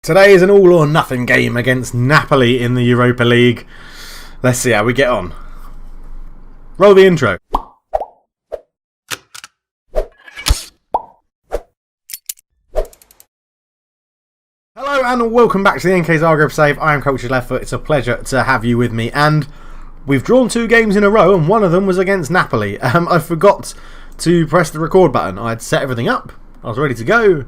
Today is an all or nothing game against Napoli in the Europa League. Let's see how we get on. Roll the intro. Hello and welcome back to the NK Zagreb Save. I am Coach Leftfoot. It's a pleasure to have you with me, and we've drawn 2 games in a row and one of them was against Napoli. I forgot to press the record button. I'd set everything up. I was ready to go.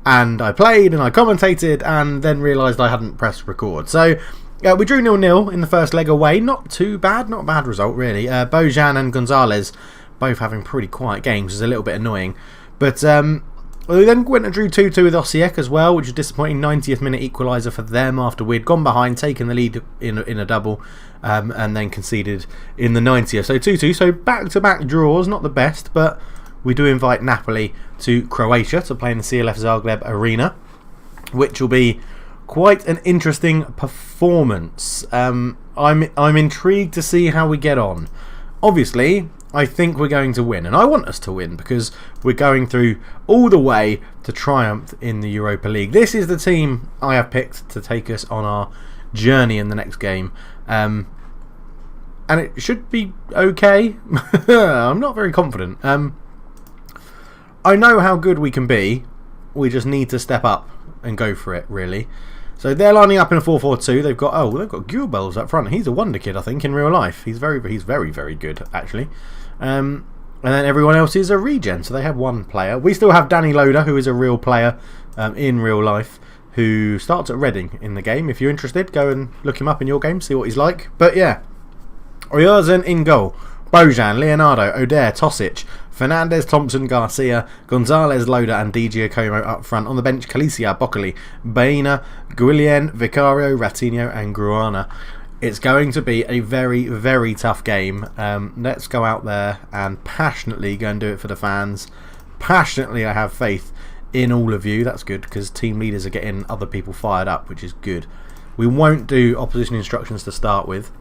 And I played and I commentated and then realised I hadn't pressed record. So we drew 0-0 in the first leg away. Not too bad, not a bad result really. Bojan and Gonzalez both having pretty quiet games, which is a little bit annoying. But we then went and drew 2-2 with Osijek as well, which is disappointing. 90th minute equaliser for them after we'd gone behind, taken the lead in a double, and then conceded in the 90th. So 2-2, so back-to-back draws, not the best, but we do invite Napoli to Croatia to play in the CLF Zagreb arena, which will be quite an interesting performance. I'm intrigued to see how we get on. Obviously, I think we're going to win, and I want us to win because we're going through all the way to triumph in the Europa League. This is the team I have picked to take us on our journey in the next game. And it should be okay. I'm not very confident. I know how good we can be. We just need to step up and go for it, really. So they're lining up in a 4-4-2. They've got Gulbels up front. He's a wonder kid, I think, in real life. He's very, very good, actually. And then everyone else is a regen. So they have one player. We still have Danny Loader, who is a real player in real life, who starts at Reading in the game. If you're interested, go and look him up in your game, see what he's like. But yeah, Oyarzun in goal. Bojan, Leonardo, Oder, Tosic, Fernandez, Thompson, Garcia, Gonzalez, Loader and Di Giacomo up front. On the bench, Calicia, Boccoli, Baena, Guillen, Vicario, Ratinho and Gruana. It's going to be a very, very tough game. Let's go out there and passionately go and do it for the fans. Passionately, I have faith in all of you. That's good because team leaders are getting other people fired up, which is good. We won't do opposition instructions to start with.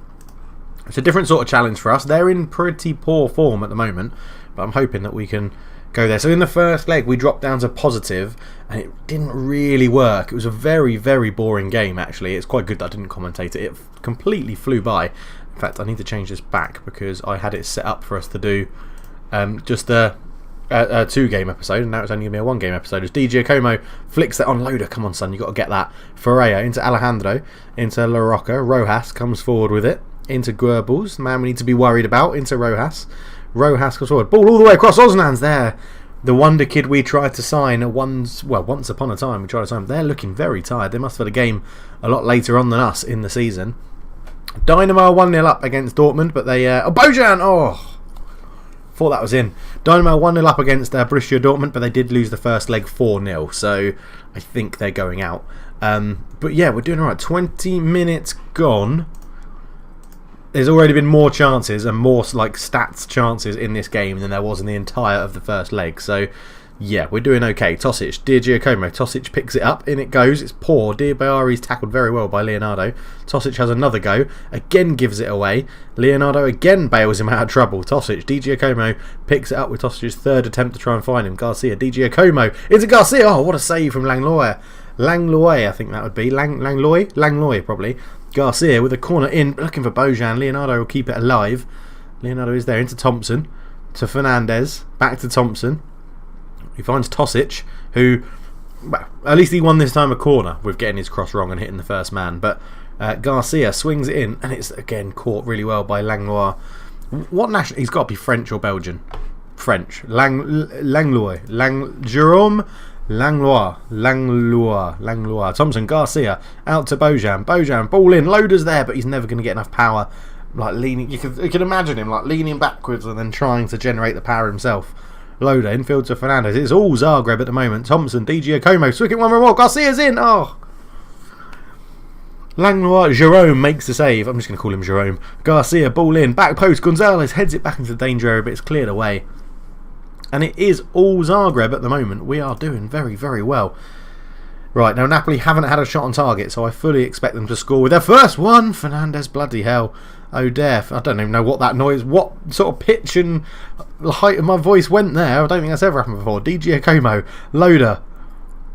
It's a different sort of challenge for us. They're in pretty poor form at the moment, but I'm hoping that we can go there. So in the first leg, we dropped down to positive, and it didn't really work. It was a very, very boring game, actually. It's quite good that I didn't commentate it. It completely flew by. In fact, I need to change this back because I had it set up for us to do just a 2-game episode, and now it's only going to be a 1-game episode. As Di Giacomo flicks that on. Loader, come on, son, you've got to get that. Ferreira into Alejandro, into La Rocca. Rojas comes forward with it. Into Goebbels, the man we need to be worried about, into Rojas. Rojas goes forward. Ball all the way across. Osnan's there. The wonder kid we tried to sign once upon a time. We tried to sign him. They're looking very tired. They must have had a game a lot later on than us in the season. Dynamo 1-0 up against Dortmund, but they... Bojan! Oh! Thought that was in. Dynamo 1-0 up against Borussia Dortmund, but they did lose the first leg 4-0, so I think they're going out. But yeah, we're doing alright. 20 minutes gone. There's already been more chances and more stats chances in this game than there was in the entire of the first leg. So, yeah, we're doing okay. Tosic, Di Giacomo. Tosic picks it up. In it goes. It's poor. Diabyari's tackled very well by Leonardo. Tosic has another go. Again gives it away. Leonardo again bails him out of trouble. Tosic, Di Giacomo picks it up with Tosic's third attempt to try and find him. Garcia, Di Giacomo into Garcia. Oh, what a save from Langlois. Langlois, I think that would be. Langlois, probably. Garcia with a corner in, looking for Bojan. Leonardo will keep it alive. Leonardo is there into Thompson, to Fernandez, back to Thompson. He finds Tosic, who, well, at least he won this time a corner with getting his cross wrong and hitting the first man. But Garcia swings it in, and it's again caught really well by Langlois. What national? He's got to be French or Belgian. French. Langlois. Jerome Langlois. Thompson, Garcia, out to Bojan. Bojan, ball in, Loader's there, but he's never going to get enough power. Leaning, you can imagine him leaning backwards and then trying to generate the power himself. Loader, infield to Fernandez. It's all Zagreb at the moment. Thompson, Di Giacomo, swicking one more. Garcia's in. Oh. Langlois, Jerome makes the save. I'm just going to call him Jerome. Garcia, ball in, back post. Gonzalez heads it back into the danger area, but it's cleared away. And it is all Zagreb at the moment. We are doing very, very well. Right, now Napoli haven't had a shot on target, so I fully expect them to score with their first one. Fernandez, bloody hell. Oder, I don't even know what that noise, what sort of pitch and height of my voice went there. I don't think that's ever happened before. Di Giacomo, Loader.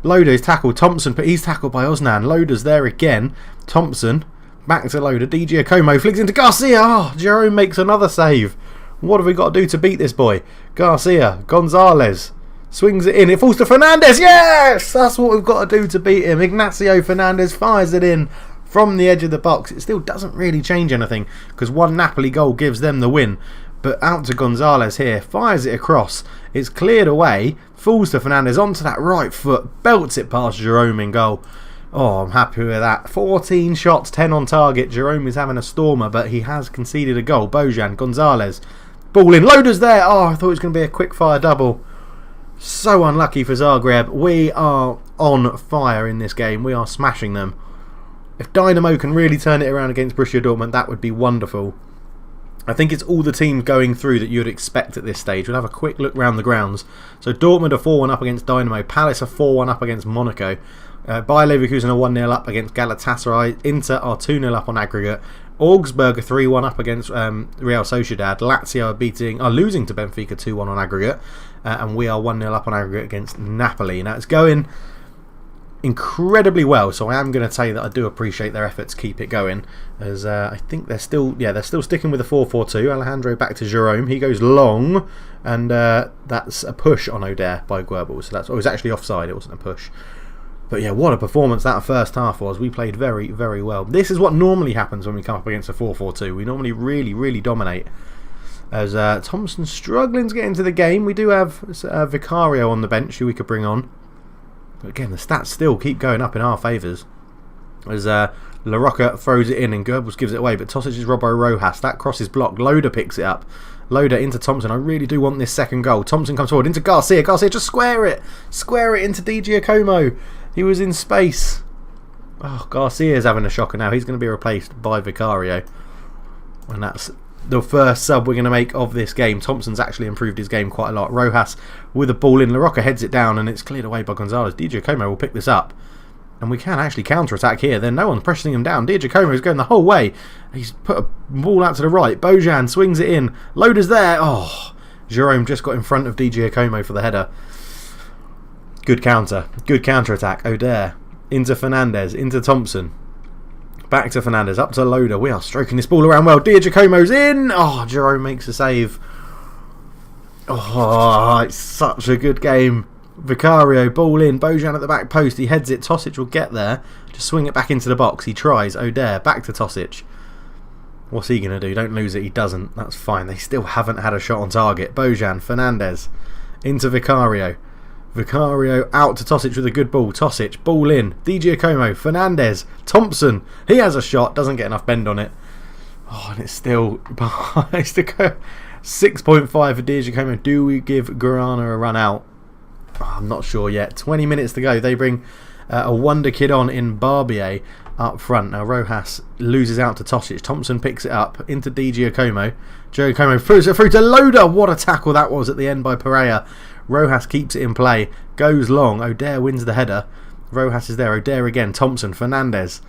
Loader's tackled. Thompson, but he's tackled by Osnan. Loader's there again. Thompson, back to Loader. Di Giacomo flicks into Garcia. Oh, Jerome makes another save. What have we got to do to beat this boy? Garcia, Gonzalez, swings it in. It falls to Fernandez. Yes! That's what we've got to do to beat him. Ignacio Fernandez fires it in from the edge of the box. It still doesn't really change anything because one Napoli goal gives them the win. But out to Gonzalez here. Fires it across. It's cleared away. Falls to Fernandez onto that right foot. Belts it past Jerome in goal. Oh, I'm happy with that. 14 shots, 10 on target. Jerome is having a stormer, but he has conceded a goal. Bojan, Gonzalez. Ball in. Loader's there. Oh, I thought it was going to be a quick fire double. So unlucky for Zagreb. We are on fire in this game. We are smashing them. If Dynamo can really turn it around against Borussia Dortmund, that would be wonderful. I think it's all the teams going through that you'd expect at this stage. We'll have a quick look round the grounds. So Dortmund are 4-1 up against Dynamo. Palace are 4-1 up against Monaco. Bayer Leverkusen are 1-0 up against Galatasaray. Inter are 2-0 up on aggregate. Augsburg are 3-1 up against Real Sociedad. Lazio are losing to Benfica 2-1 on aggregate. And we are 1-0 up on aggregate against Napoli. Now it's going incredibly well, so I am going to say that I do appreciate their efforts to keep it going, as I think they're still sticking with the 4-4-2. Alejandro back to Jerome, he goes long, and that's a push on O'Dare by Goebbels. So it was actually offside, it wasn't a push. But yeah, what a performance that first half was. We played very, very well. This is what normally happens when we come up against a 4-4-2. We normally really, really dominate. As Thompson struggling to get into the game. We do have Vicario on the bench who we could bring on. But again, the stats still keep going up in our favours. As La Rocca throws it in and Goebbels gives it away. But Tosic is Robbo Rojas. That cross is blocked. Loader picks it up. Loader into Thompson. I really do want this second goal. Thompson comes forward into Garcia. Garcia, just square it. Square it into Di Giacomo. He was in space. Oh, Garcia's having a shocker now. He's going to be replaced by Vicario. And that's the first sub we're going to make of this game. Thompson's actually improved his game quite a lot. Rojas with a ball in. La Rocca heads it down and it's cleared away by Gonzalez. Di Giacomo will pick this up. And we can actually counter-attack here. Then no one's pressing him down. Di Giacomo is going the whole way. He's put a ball out to the right. Bojan swings it in. Loader's there. Oh, Jerome just got in front of Di Giacomo for the header. Good counter. Good counter-attack. O'Dare. Into Fernandez. Into Thompson. Back to Fernandez. Up to Loader. We are stroking this ball around well. Di Giacomo's in. Oh, Jerome makes a save. Oh, it's such a good game. Vicario, ball in. Bojan at the back post. He heads it. Tosic will get there. Just swing it back into the box. He tries. O'Dare. Back to Tosic. What's he going to do? Don't lose it. He doesn't. That's fine. They still haven't had a shot on target. Bojan. Fernandez. Into Vicario. Vicario out to Tosic with a good ball. Tosic, ball in. Di Giacomo, Fernandez, Thompson. He has a shot, doesn't get enough bend on it. Oh, and it's still behind to go. 6.5 for Di Giacomo. Do we give Guarana a run out? Oh, I'm not sure yet. 20 minutes to go. They bring a wonder kid on in Barbier up front. Now Rojas loses out to Tosic. Thompson picks it up into Di Giacomo. Giacomo throws it through to Loader. What a tackle that was at the end by Pereira. Rojas keeps it in play, goes long. O'Dare wins the header. Rojas is there. O'Dare again. Thompson, Fernandez.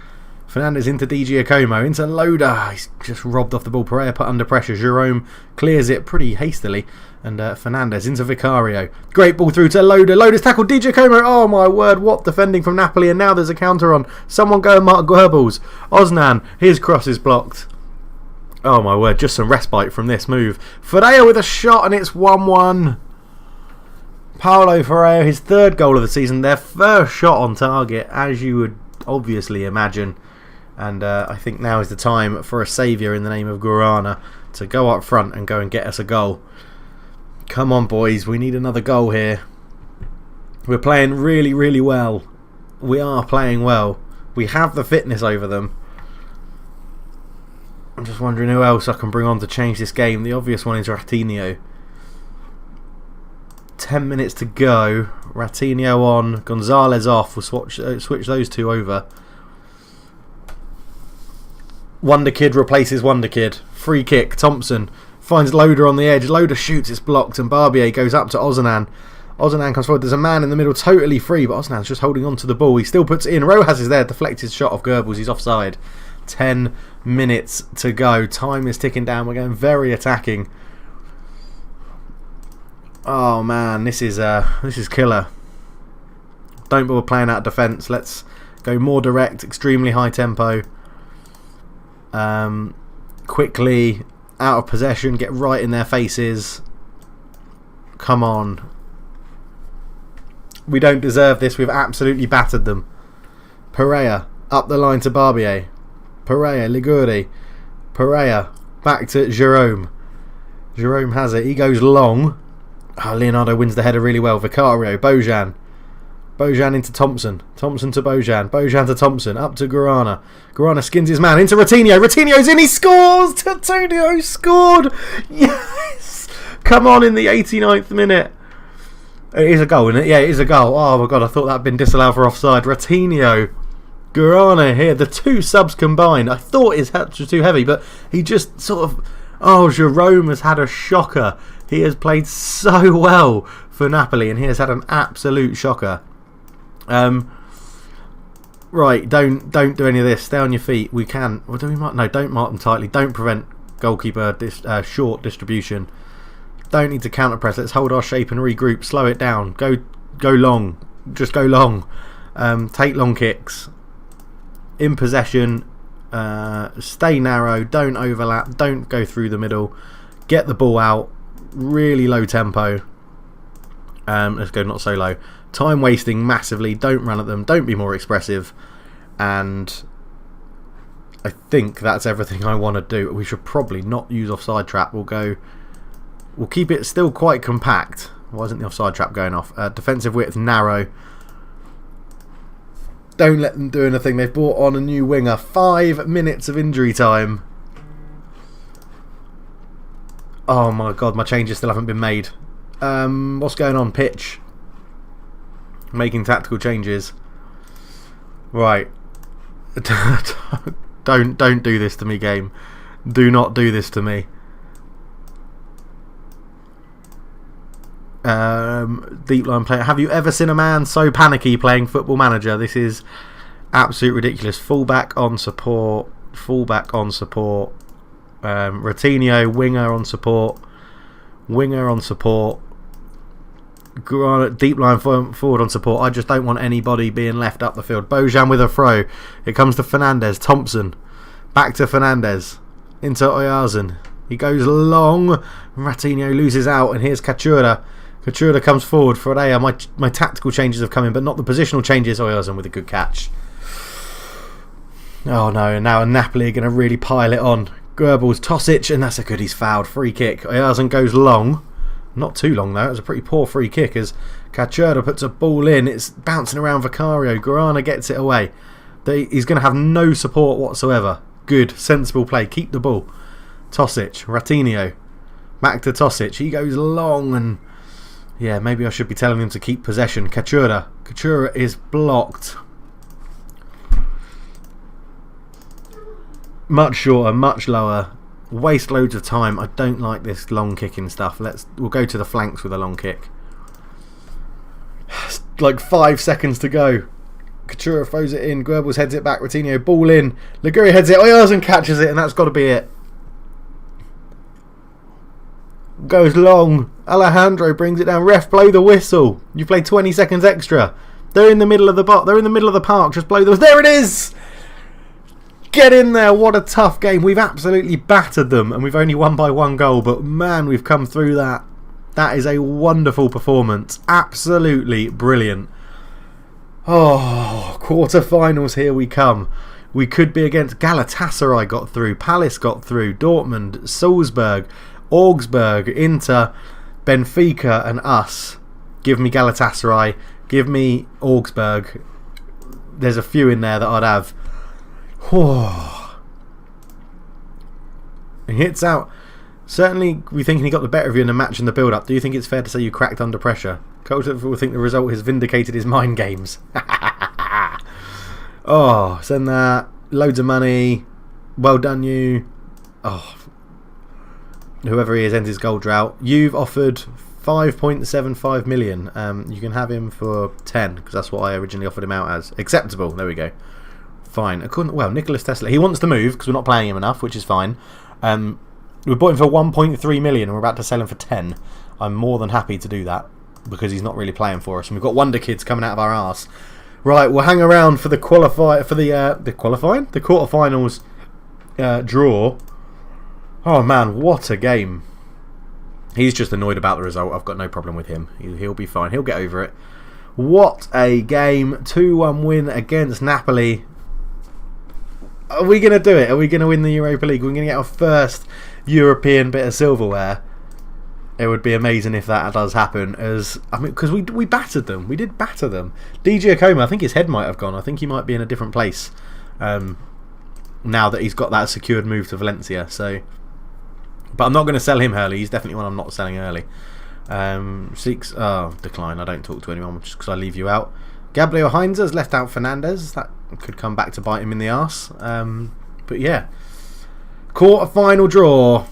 Fernandez into Di Giacomo, into Loader. He's just robbed off the ball. Pereira put under pressure. Jerome clears it pretty hastily. And Fernandez into Vicario. Great ball through to Loader. Loader's tackled. Di Giacomo. Oh my word, what defending from Napoli. And now there's a counter on. Someone go and mark Goebbels. Osnan, his cross is blocked. Oh my word, just some respite from this move. Ferreira with a shot and it's 1-1. Paulo Ferreira, his third goal of the season, their first shot on target, as you would obviously imagine. And I think now is the time for a saviour in the name of Guarana to go up front and go and get us a goal. Come on, boys, we need another goal here. We're playing really, really well. We are playing well. We have the fitness over them. I'm just wondering who else I can bring on to change this game. The obvious one is Ratinho. 10 minutes to go. Ratinho on, Gonzalez off. We'll switch those two over. Wonder Kid replaces Wonder Kid. Free kick. Thompson finds Loader on the edge. Loader shoots, it's blocked, and Barbier goes up to Ozan. Ozan comes forward. There's a man in the middle, totally free, but Ozan's just holding on to the ball. He still puts it in. Rojas is there, deflects his shot off Goebbels. He's offside. 10 minutes to go. Time is ticking down. We're going very attacking. Oh man, this is killer. Don't bother playing out of defence. Let's go more direct, extremely high tempo. Quickly, out of possession, get right in their faces. Come on. We don't deserve this. We've absolutely battered them. Pereira, up the line to Barbier. Pereira, Liguri. Pereira, back to Jerome. Jerome has it. He goes long. Oh, Leonardo wins the header really well. Vicario, Bojan. Bojan into Thompson. Thompson to Bojan. Bojan to Thompson. Up to Guarana. Guarana skins his man into Ratinho. Ratinho's in. He scores. Ratinho scored. Yes. Come on in the 89th minute. It is a goal, isn't it? Yeah, it is a goal. Oh my god, I thought that had been disallowed for offside. Ratinho. Guarana here. The two subs combined. I thought his hat was too heavy, but he just sort of... Oh, Jerome has had a shocker. He has played so well for Napoli, and he has had an absolute shocker. Right, don't do any of this. Stay on your feet. We can. Well, do we mark? No, don't mark them tightly. Don't prevent goalkeeper short distribution. Don't need to counter press. Let's hold our shape and regroup. Slow it down. Go long. Just go long. Take long kicks. In possession. Stay narrow. Don't overlap. Don't go through the middle. Get the ball out. Really low tempo. Let's go not so low. Time wasting massively. Don't run at them. Don't be more expressive. And I think that's everything I want to do. We should probably not use offside trap. We'll keep it still quite compact. Why isn't the offside trap going off? Defensive width narrow. Don't let them do anything. They've brought on a new winger. 5 minutes of injury time. Oh my god, my changes still haven't been made. What's going on? Pitch. Making tactical changes. Right. Don't do this to me, game. Do not do this to me. Deep line player. Have you ever seen a man so panicky playing Football Manager? This is absolute ridiculous. Fullback on support. Fullback on support. Ratinho, winger on support. Winger on support. Deep line forward on support. I just don't want anybody being left up the field. Bojan with a throw. It comes to Fernandez. Thompson. Back to Fernandez. Into Oyarzun. He goes long. Ratinho loses out. And here's Kachura. Kachura comes forward for Aya. My tactical changes have come in, but not the positional changes. Oyarzun with a good catch. Oh no, and now Napoli are going to really pile it on. Goebbels, Tosic, and that's a good. He's fouled. Free kick. Oyarzun goes long. Not too long though. It was a pretty poor free kick as Kachura puts a ball in. It's bouncing around Vicario. Guarana gets it away. He's going to have no support whatsoever. Good, sensible play. Keep the ball. Tosic, Ratinho. Back to Tosic. He goes long and... Yeah, maybe I should be telling him to keep possession. Kachura. Kachura is blocked. Much shorter, much lower. Waste loads of time. I don't like this long kicking stuff. We'll go to the flanks with a long kick. Like 5 seconds to go. Kachura throws it in. Goebbels heads it back. Ratinho ball in. Liguri heads it. Oyarzun catches it, and that's got to be it. Goes long. Alejandro brings it down. Ref, blow the whistle. You played 20 seconds extra. They're in the middle of the They're in the middle of the park. Just blow the whistle. There it is. Get in there. What a tough game. We've absolutely battered them, and we've only won by 1 goal. But man, we've come through that. That is a wonderful performance. Absolutely brilliant. Oh, quarterfinals, here we come. We could be against Galatasaray, got through. Palace got through. Dortmund, Salzburg, Augsburg, Inter, Benfica and us. Give me Galatasaray. Give me Augsburg. There's a few in there that I'd have. He hits out. Certainly, we think he got the better of you in the match and the build-up. Do you think it's fair to say you cracked under pressure? Coach will think the result has vindicated his mind games. Oh, send that. Loads of money. Well done, you. Oh, whoever he is ends his goal drought. You've offered 5.75 million. You can have him for 10 because that's what I originally offered him out as. Acceptable. There we go. Fine. Well, Nicholas Tesla. He wants to move because we're not playing him enough, which is fine. We bought him for 1.3 million and we're about to sell him for 10. I'm more than happy to do that. because he's not really playing for us. And we've got wonder kids coming out of our arse. Right, we'll hang around for the quarterfinals draw. Oh man, what a game! He's just annoyed about the result. I've got no problem with him. He'll be fine. He'll get over it. What a game! 2-1 win against Napoli. Are we going to do it? Are we going to win the Europa League? We're going to get our first European bit of silverware. It would be amazing if that does happen, because we battered them. We did batter them. DJ Akoma, I think his head might have gone. I think he might be in a different place now that he's got that secured move to Valencia. So, but I'm not going to sell him early. He's definitely one I'm not selling early. Decline. I don't talk to anyone just because I leave you out. Gabriel Heinze has left out Fernandez. That could come back to bite him in the arse. But yeah, quarter-final draw,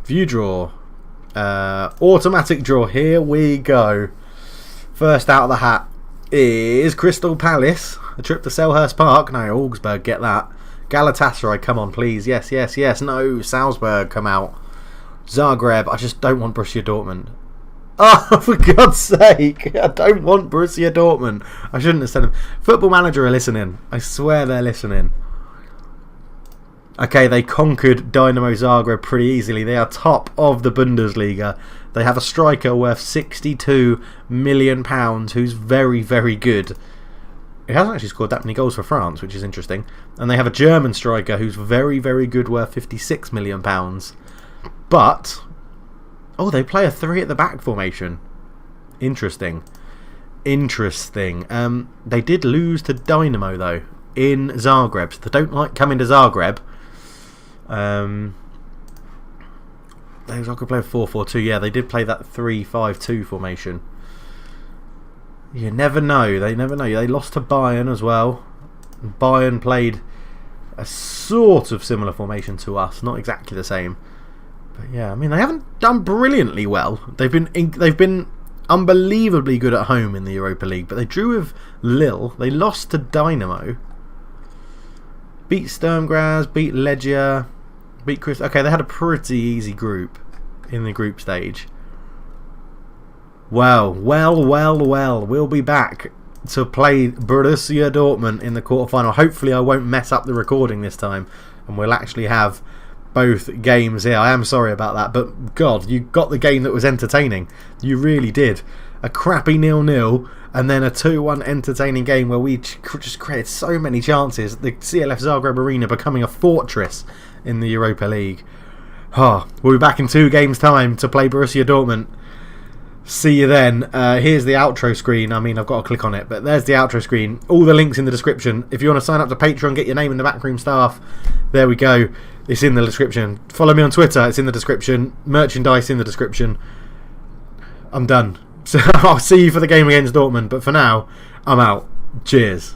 view draw. Automatic draw. Here we go. First out of the hat is Crystal Palace. A trip to Selhurst Park. No, Augsburg, get that. Galatasaray, come on please. Yes. No, Salzburg, come out. Zagreb, I just don't want Borussia Dortmund. Oh, for God's sake, I don't want Borussia Dortmund. I shouldn't have said them. Football Manager are listening. I swear they're listening. Okay, they conquered Dynamo Zagreb pretty easily. They are top of the Bundesliga. They have a striker worth £62 million who's very, very good. He hasn't actually scored that many goals for France, which is interesting. And they have a German striker who's very, very good, worth £56 million. But, they play a 3 at the back formation. Interesting. They did lose to Dynamo, though, in Zagreb. So they don't like coming to Zagreb. Zagreb play a 4-4-2. Yeah, they did play that 3-5-2 formation. You never know. They lost to Bayern as well. Bayern played a sort of similar formation to us, not exactly the same. But yeah, I mean, they haven't done brilliantly well. They've been unbelievably good at home in the Europa League, but they drew with Lille. They lost to Dynamo. Beat Sturm Graz, beat Legia, beat Chris. Okay, they had a pretty easy group in the group stage. Well. We'll be back to play Borussia Dortmund in the quarterfinal. Hopefully, I won't mess up the recording this time, and we'll actually have both games here. I am sorry about that, but God, you got the game that was entertaining. You really did. A crappy 0-0 and then a 2-1 entertaining game where we just created so many chances. The CLF Zagreb Arena becoming a fortress in the Europa League. We'll be back in 2 games' time to play Borussia Dortmund. See you then. Here's the outro screen. I mean, I've got to click on it, but there's the outro screen. All the links in the description. If you want to sign up to Patreon, get your name in the backroom staff. There we go. It's in the description. Follow me on Twitter. It's in the description. Merchandise in the description. I'm done. So I'll see you for the game against Dortmund. But for now, I'm out. Cheers.